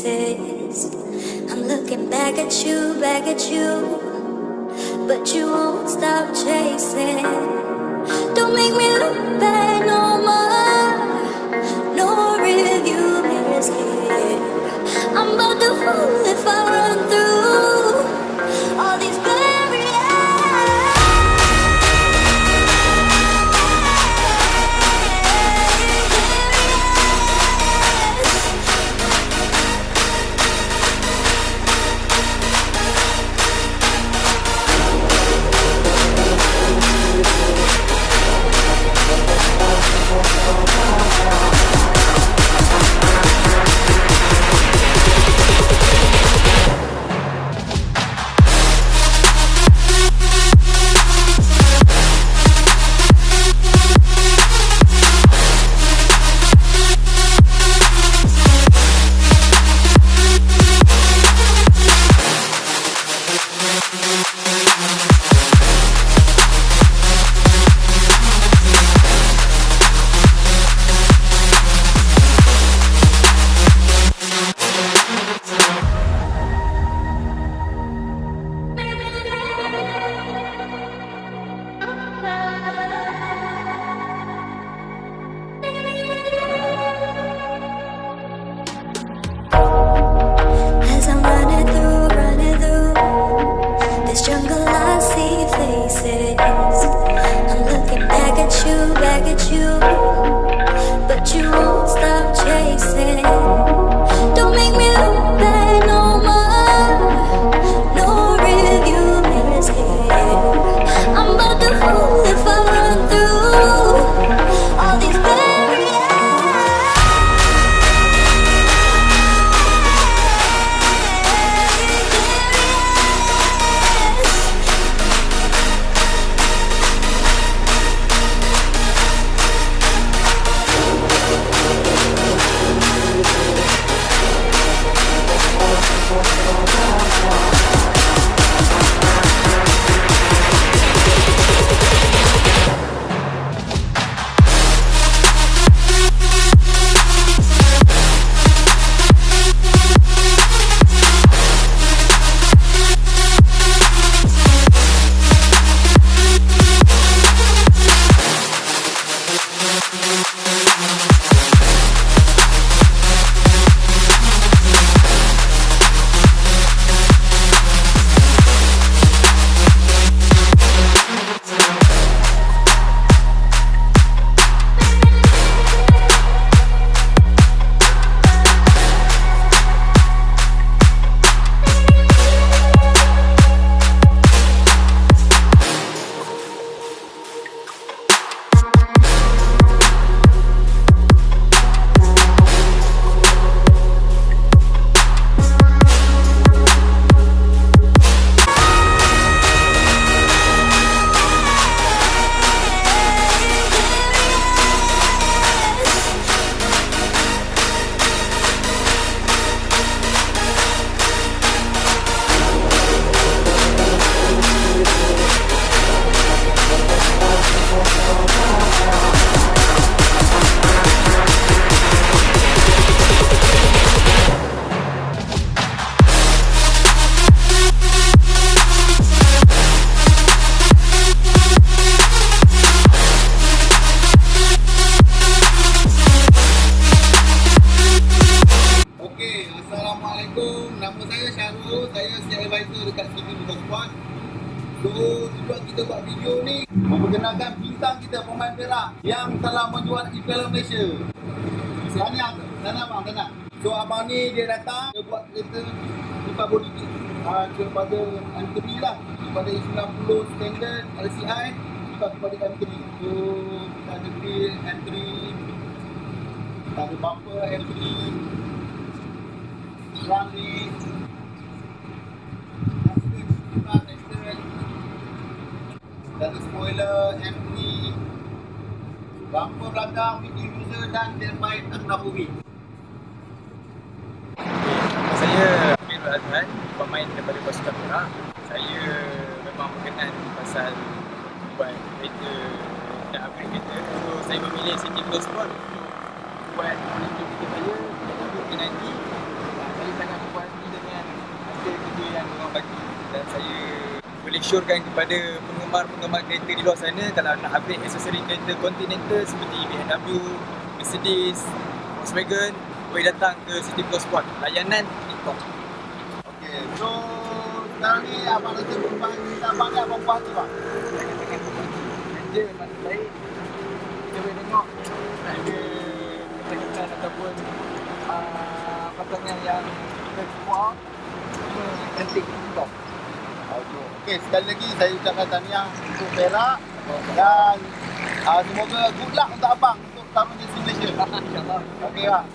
faces. I'm looking back at you, but you won't stop chasing. Don't make me look back no more, no review mirrors here. I'm about to fall if I run through all these barriers. kita buat video ni memperkenalkan bintang kita, pemain perak yang telah menjuarai Piala Malaysia. Tahniah, tahniah bang, tahniah. So abang ni dia datang, dia buat kereta lipat Bodykit kepada M3 lah, kepada 90 standard RCI lipat kepada M3. So kita ada grill M3, kita ada bumper M3, Grille, dan spoiler M3, bumper belakang Diffuser dan tailpipe Akrapovic. Saya Amir Azman, pemain daripada pasukan Bandar. Saya memang berkenan pasal buat kereta dan upgrade kereta. So saya memilih City Motorsport untuk buat kereta saya, Bmw E90. Saya yang orang bagi, dan saya boleh syorkan kepada penggemar-penggemar kereta di luar sana, kalau nak upgrade aksesori kereta Continental seperti Bmw, Mercedes, Volkswagen, boleh datang ke City Motorsport. Layanan TikTok. Okey, so sekarang ni abang rasa perubahan kereta abang ni abang puas hati bang? Saya katakan kerja memang baik. Kita boleh tengok ada kesan ataupun pasangan yang kita buat cantik TikTok. Okey, sekali lagi saya ucapkan tahniah untuk Perak dan semoga good luck untuk abang untuk tahun Malaysia. InsyaAllah. Okey bang.